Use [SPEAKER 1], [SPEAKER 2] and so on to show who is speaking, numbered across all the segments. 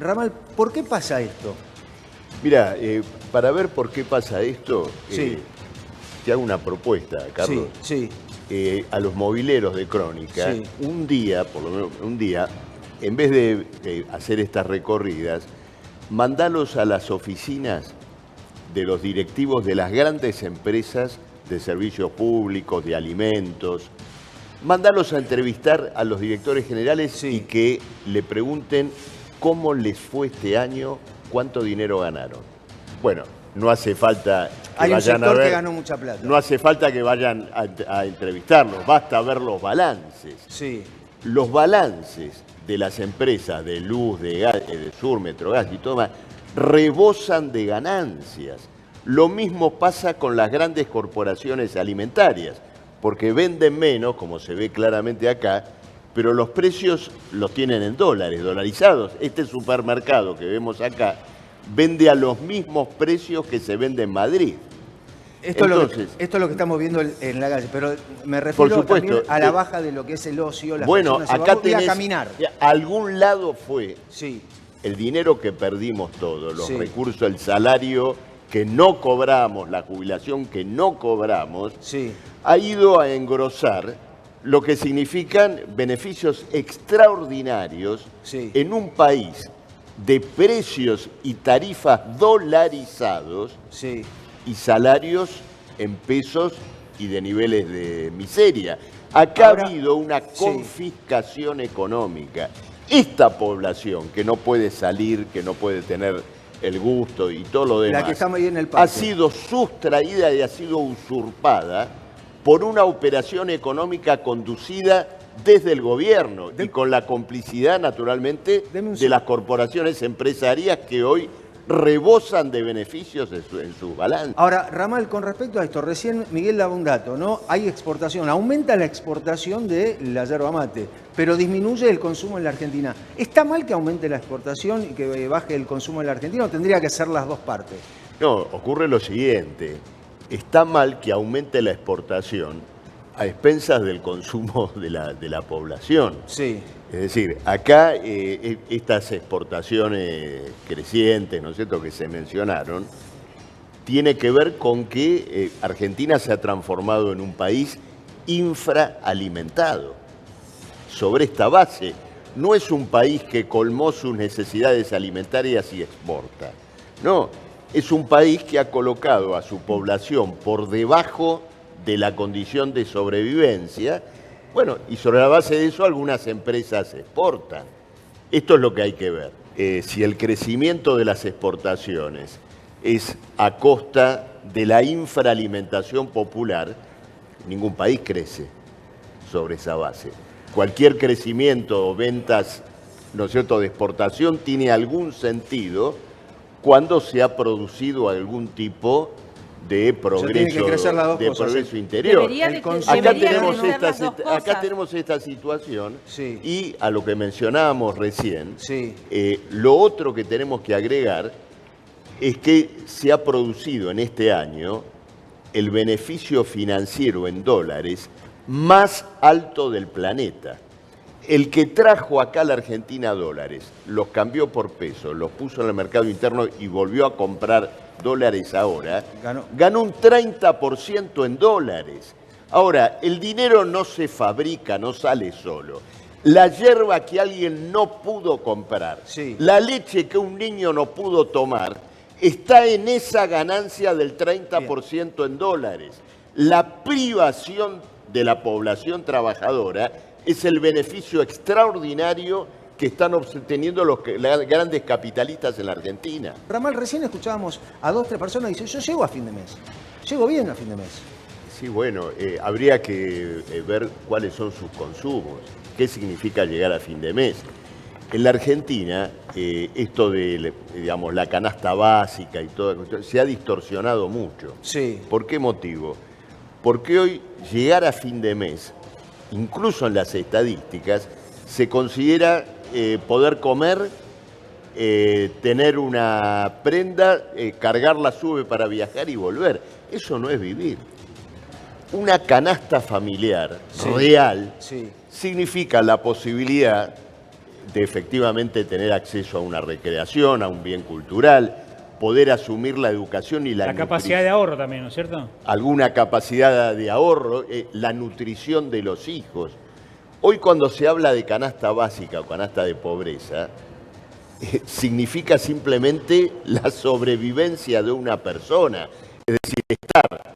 [SPEAKER 1] Ramal, ¿por qué pasa esto?
[SPEAKER 2] Mira, para ver por qué pasa esto,
[SPEAKER 1] Sí.
[SPEAKER 2] te hago una propuesta, Carlos.
[SPEAKER 1] Sí,
[SPEAKER 2] A los mobileros de Crónica,
[SPEAKER 1] Sí.
[SPEAKER 2] un día, por lo menos un día, en vez de hacer estas recorridas, mandalos a las oficinas de los directivos de las grandes empresas de servicios públicos, de alimentos. Mandalos a entrevistar a los directores generales
[SPEAKER 1] Sí.
[SPEAKER 2] y que le pregunten cómo les fue este año, cuánto dinero ganaron. Bueno, no hace falta que
[SPEAKER 1] Hay un
[SPEAKER 2] vayan a
[SPEAKER 1] sector
[SPEAKER 2] ver,
[SPEAKER 1] que ganó mucha plata.
[SPEAKER 2] no hace falta que vayan a entrevistarlos, basta ver los balances.
[SPEAKER 1] Sí.
[SPEAKER 2] Los balances de las empresas de luz, de gas, de Sur, Metrogas y todo más, rebosan de ganancias. Lo mismo pasa con las grandes corporaciones alimentarias, porque venden menos, como se ve claramente acá, pero los precios los tienen en dólares, dolarizados. Este supermercado que vemos acá vende a los mismos precios que se vende en Madrid.
[SPEAKER 1] Esto,
[SPEAKER 2] Entonces,
[SPEAKER 1] esto es lo que estamos viendo en la calle, pero me refiero
[SPEAKER 2] supuesto,
[SPEAKER 1] también a la baja de lo que es el ocio, las
[SPEAKER 2] bueno,
[SPEAKER 1] personas se
[SPEAKER 2] acá
[SPEAKER 1] van a ir a
[SPEAKER 2] tenés,
[SPEAKER 1] caminar.
[SPEAKER 2] a algún lado fue
[SPEAKER 1] Sí,
[SPEAKER 2] el dinero que perdimos todos, los
[SPEAKER 1] Sí.
[SPEAKER 2] recursos, el salario que no cobramos, la jubilación que no cobramos,
[SPEAKER 1] sí,
[SPEAKER 2] ha ido a engrosar lo que significan beneficios extraordinarios
[SPEAKER 1] Sí.
[SPEAKER 2] en un país de precios y tarifas dolarizados
[SPEAKER 1] sí.
[SPEAKER 2] y salarios en pesos y de niveles de miseria. Acá
[SPEAKER 1] Ahora,
[SPEAKER 2] ha habido una
[SPEAKER 1] sí.
[SPEAKER 2] confiscación económica. Esta población que no puede salir, que no puede tener el gusto y todo lo demás,
[SPEAKER 1] que estamos ahí en el
[SPEAKER 2] ha
[SPEAKER 1] parque.
[SPEAKER 2] sido sustraída y ha sido usurpada por una operación económica conducida desde el gobierno y con la complicidad, naturalmente, de las corporaciones empresarias que hoy rebosan de beneficios en sus balances.
[SPEAKER 1] Ahora, Ramal, con respecto a esto, recién Miguel daba un dato, ¿no? Hay exportación, aumenta la exportación de la yerba mate, pero disminuye el consumo en la Argentina. ¿Está mal que aumente la exportación y que baje el consumo en la Argentina o tendría que ser las dos partes?
[SPEAKER 2] No, ocurre lo siguiente. Está mal que aumente la exportación a expensas del consumo de la población.
[SPEAKER 1] Sí.
[SPEAKER 2] Es decir, acá estas exportaciones crecientes, ¿no es cierto?, que se mencionaron, tiene que ver con que Argentina se ha transformado en un país infraalimentado. Sobre esta base, no es un país que colmó sus necesidades alimentarias y exporta. No, es un país que ha colocado a su población por debajo de la condición de sobrevivencia. Bueno, y sobre la base de eso algunas empresas exportan. Esto es lo que hay que ver. Si el crecimiento de las exportaciones es a costa de la infraalimentación popular, ningún país crece sobre esa base. Cualquier crecimiento o ventas, ¿no es cierto?, de exportación tiene algún sentido cuando se ha producido algún tipo de progreso,
[SPEAKER 1] tiene que crecer las dos cosas.
[SPEAKER 2] progreso interior. Acá
[SPEAKER 3] Acá
[SPEAKER 2] tenemos esta situación
[SPEAKER 1] Sí.
[SPEAKER 2] y a lo que mencionábamos recién,
[SPEAKER 1] Sí.
[SPEAKER 2] lo otro que tenemos que agregar es que se ha producido en este año el beneficio financiero en dólares más alto del planeta. El que trajo acá a la Argentina dólares, los cambió por pesos, los puso en el mercado interno y volvió a comprar dólares ahora, ganó un 30% en dólares. Ahora, el dinero no se fabrica, no sale solo. La yerba que alguien no pudo comprar, la leche que un niño no pudo tomar, está en esa ganancia del 30% en dólares. La privación de la población trabajadora es el beneficio extraordinario que están obteniendo los grandes capitalistas en la Argentina.
[SPEAKER 1] Ramal, recién escuchábamos a 2 o 3 personas y dicen, yo llego a fin de mes, llego bien a fin de mes.
[SPEAKER 2] Sí, bueno, habría que ver cuáles son sus consumos, qué significa llegar a fin de mes. En la Argentina, esto de, digamos, la canasta básica y todo, se ha distorsionado mucho.
[SPEAKER 1] Sí.
[SPEAKER 2] ¿Por qué motivo? Porque hoy llegar a fin de mes, incluso en las estadísticas, se considera poder comer, tener una prenda, cargar la sube para viajar y volver. Eso no es vivir. Una canasta familiar real significa la posibilidad de efectivamente tener acceso a una recreación, a un bien cultural, poder asumir la educación y
[SPEAKER 3] la capacidad de ahorro también, ¿no es cierto?
[SPEAKER 2] Alguna capacidad de ahorro, la nutrición de los hijos. Hoy cuando se habla de canasta básica o canasta de pobreza, significa simplemente la sobrevivencia de una persona. Es decir, estar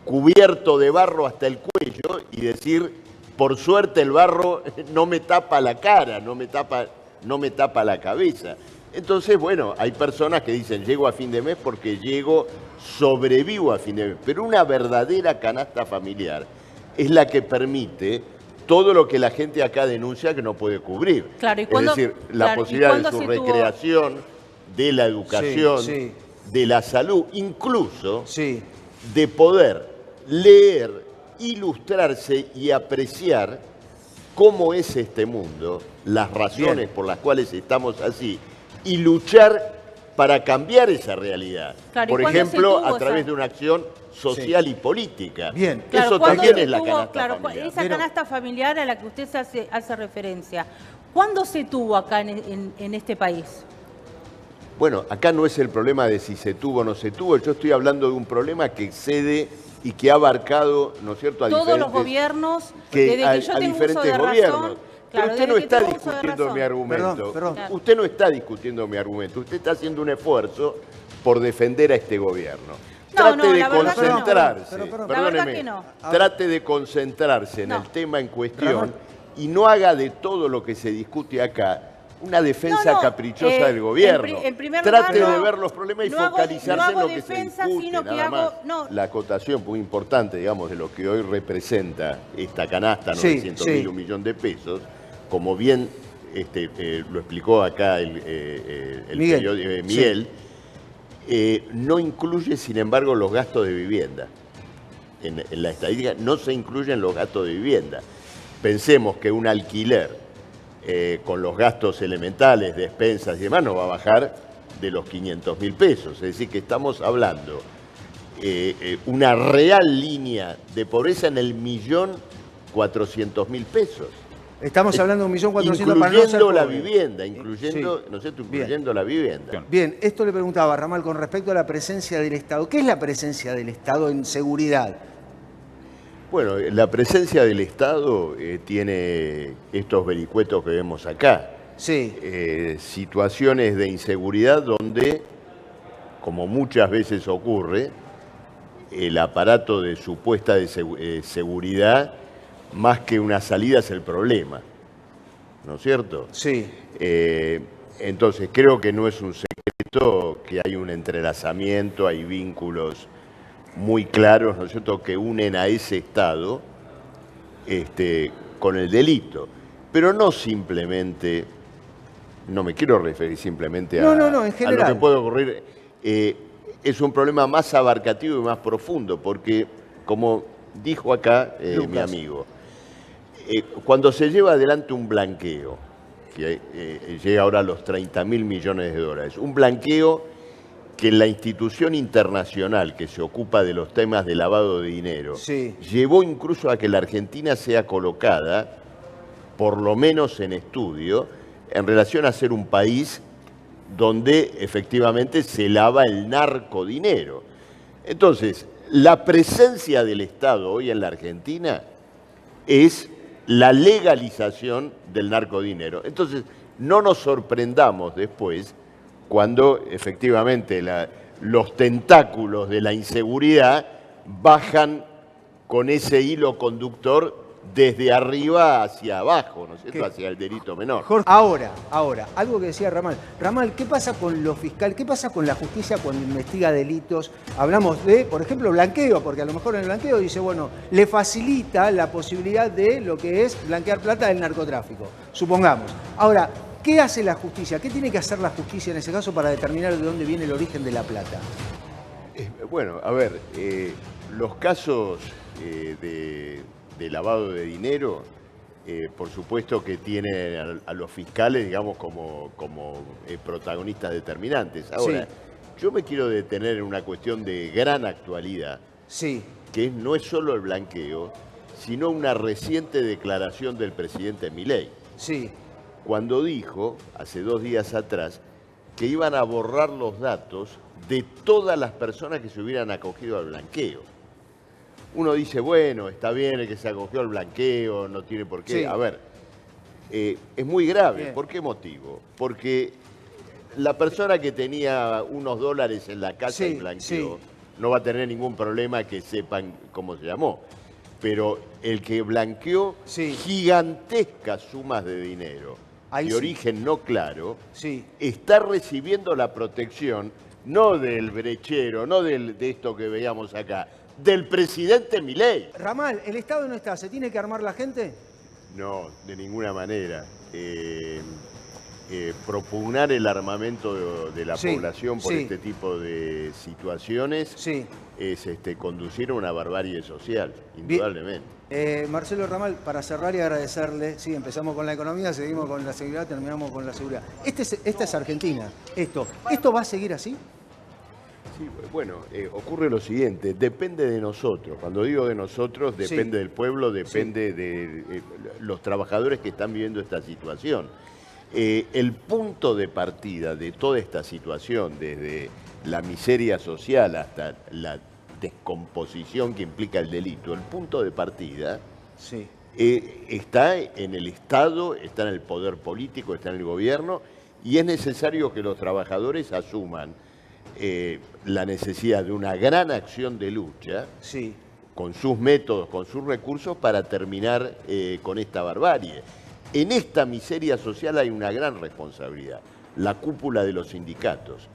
[SPEAKER 2] cubierto de barro hasta el cuello y decir, por suerte el barro no me tapa la cara, no me tapa la cabeza. Entonces, bueno, hay personas que dicen, llego a fin de mes porque sobrevivo a fin de mes. Pero una verdadera canasta familiar es la que permite todo lo que la gente acá denuncia que no puede cubrir.
[SPEAKER 4] Claro,
[SPEAKER 2] es decir, la posibilidad de su recreación, de la educación, de la salud, incluso de poder leer, ilustrarse y apreciar cómo es este mundo, las razones por las cuales estamos así, y luchar para cambiar esa realidad.
[SPEAKER 4] Claro,
[SPEAKER 2] por ejemplo, a través de una acción social y política.
[SPEAKER 1] Bien.
[SPEAKER 4] Claro,
[SPEAKER 2] eso también es la canasta familiar.
[SPEAKER 4] Esa canasta familiar a la que usted hace referencia, ¿cuándo se tuvo acá en este país?
[SPEAKER 2] Bueno, acá no es el problema de si se tuvo o no se tuvo, yo estoy hablando de un problema que excede y que ha abarcado, ¿no es cierto?, a
[SPEAKER 4] todos
[SPEAKER 2] diferentes,
[SPEAKER 4] los gobiernos,
[SPEAKER 2] desde
[SPEAKER 4] que yo tengo uso de razón.
[SPEAKER 2] Pero usted no está discutiendo mi argumento.
[SPEAKER 1] Perdón.
[SPEAKER 2] Usted no está discutiendo mi argumento. Usted está haciendo un esfuerzo por defender a este gobierno. Trate de concentrarse. Perdóneme. Trate de concentrarse en el tema en cuestión y no haga de todo lo que se discute acá una defensa caprichosa del gobierno. Trate de ver los problemas y focalizarse en lo que se discute, nada más. La acotación muy importante, digamos, de lo que hoy representa esta canasta, 900.000, 1 millón de pesos, como bien lo explicó acá el Miguel, no incluye, sin embargo, los gastos de vivienda. En la estadística no se incluyen los gastos de vivienda. Pensemos que un alquiler con los gastos elementales, despensas y demás, no va a bajar de los 500.000 pesos. Es decir, que estamos hablando una real línea de pobreza en el 1.400.000 pesos.
[SPEAKER 1] Estamos hablando de 1.400.000 para no ser
[SPEAKER 2] incluyendo la
[SPEAKER 1] pobre.
[SPEAKER 2] vivienda, incluyendo la vivienda.
[SPEAKER 1] Bien, esto le preguntaba Ramal con respecto a la presencia del Estado. ¿Qué es la presencia del Estado en seguridad?
[SPEAKER 2] Bueno, la presencia del Estado tiene estos vericuetos que vemos acá. Situaciones de inseguridad donde, como muchas veces ocurre, el aparato de supuesta seguridad, más que una salida, es el problema. ¿No es cierto? Entonces, creo que no es un secreto que hay un entrelazamiento, hay vínculos muy claros, ¿no es cierto?, que unen a ese Estado con el delito. Pero no simplemente, no me quiero referir simplemente a,
[SPEAKER 1] en general,
[SPEAKER 2] a lo que puede ocurrir. Es un problema más abarcativo y más profundo, porque, como dijo acá mi amigo, cuando se lleva adelante un blanqueo, que llega ahora a los 30.000 millones de dólares, un blanqueo que la institución internacional que se ocupa de los temas de lavado de dinero llevó incluso a que la Argentina sea colocada, por lo menos en estudio, en relación a ser un país donde efectivamente se lava el narcodinero. Entonces, la presencia del Estado hoy en la Argentina es la legalización del narcodinero. Entonces, no nos sorprendamos después cuando efectivamente los tentáculos de la inseguridad bajan con ese hilo conductor desde arriba hacia abajo, ¿no es cierto?, hacia el delito menor.
[SPEAKER 1] Jorge, ahora, algo que decía Ramal. Ramal, ¿qué pasa con los fiscales? ¿Qué pasa con la justicia cuando investiga delitos? Hablamos de, por ejemplo, blanqueo, porque a lo mejor en el blanqueo dice, bueno, le facilita la posibilidad de lo que es blanquear plata del narcotráfico, supongamos. Ahora, ¿qué hace la justicia? ¿Qué tiene que hacer la justicia en ese caso para determinar de dónde viene el origen de la plata?
[SPEAKER 2] Bueno, a ver, los casos de lavado de dinero, por supuesto que tienen a los fiscales, digamos, como protagonistas determinantes. Ahora, yo me quiero detener en una cuestión de gran actualidad, que no es solo el blanqueo, sino una reciente declaración del presidente Milei. cuando dijo, hace 2 días atrás, que iban a borrar los datos de todas las personas que se hubieran acogido al blanqueo. Uno dice, bueno, está bien el que se acogió al blanqueo, no tiene por qué.
[SPEAKER 1] Sí.
[SPEAKER 2] A ver, es muy grave.
[SPEAKER 1] Bien.
[SPEAKER 2] ¿Por qué motivo? Porque la persona que tenía unos dólares en la casa
[SPEAKER 1] Sí,
[SPEAKER 2] y blanqueó
[SPEAKER 1] sí.
[SPEAKER 2] no va a tener ningún problema que sepan cómo se llamó. Pero el que blanqueó
[SPEAKER 1] Sí.
[SPEAKER 2] gigantescas sumas de dinero
[SPEAKER 1] Ahí
[SPEAKER 2] de
[SPEAKER 1] sí.
[SPEAKER 2] origen no claro,
[SPEAKER 1] Sí.
[SPEAKER 2] está recibiendo la protección no del brechero, no de esto que veíamos acá, del presidente Milei.
[SPEAKER 1] Ramal, ¿el Estado no está? ¿Se tiene que armar la gente?
[SPEAKER 2] No, de ninguna manera. Propugnar el armamento de la
[SPEAKER 1] Sí,
[SPEAKER 2] población por
[SPEAKER 1] sí.
[SPEAKER 2] este tipo de situaciones
[SPEAKER 1] Sí.
[SPEAKER 2] es conducir a una barbarie social,
[SPEAKER 1] Bien.
[SPEAKER 2] indudablemente.
[SPEAKER 1] Marcelo Ramal, para cerrar y agradecerle, sí, empezamos con la economía, seguimos con la seguridad, terminamos con la seguridad. Esta es Argentina. ¿Esto va a seguir así?
[SPEAKER 2] Sí, bueno, ocurre lo siguiente, depende de nosotros. Cuando digo de nosotros, depende del pueblo, depende de los trabajadores que están viviendo esta situación. El punto de partida de toda esta situación, desde la miseria social hasta la descomposición que implica el delito, el punto de partida
[SPEAKER 1] Sí.
[SPEAKER 2] está en el Estado, está en el poder político, está en el gobierno, y es necesario que los trabajadores asuman la necesidad de una gran acción de lucha
[SPEAKER 1] Sí.
[SPEAKER 2] con sus métodos, con sus recursos para terminar con esta barbarie. En esta miseria social hay una gran responsabilidad, la cúpula de los sindicatos,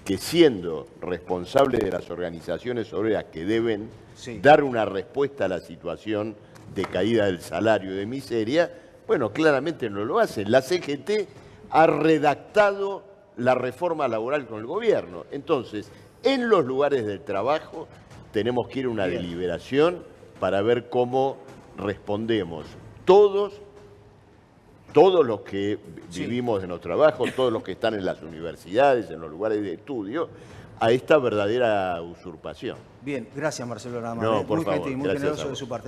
[SPEAKER 2] que siendo responsable de las organizaciones obreras que deben
[SPEAKER 1] Sí.
[SPEAKER 2] dar una respuesta a la situación de caída del salario y de miseria, bueno, claramente no lo hacen. La CGT ha redactado la reforma laboral con el gobierno. Entonces, en los lugares del trabajo tenemos que ir a una
[SPEAKER 1] Bien.
[SPEAKER 2] deliberación para ver cómo respondemos todos los que
[SPEAKER 1] Sí.
[SPEAKER 2] vivimos en los trabajos, todos los que están en las universidades, en los lugares de estudio, a esta verdadera usurpación.
[SPEAKER 1] Bien, gracias Marcelo Ramal.
[SPEAKER 2] No, por
[SPEAKER 1] muy
[SPEAKER 2] favor,
[SPEAKER 1] gentil, muy
[SPEAKER 2] gracias a
[SPEAKER 1] generoso de
[SPEAKER 2] vos.
[SPEAKER 1] su parte.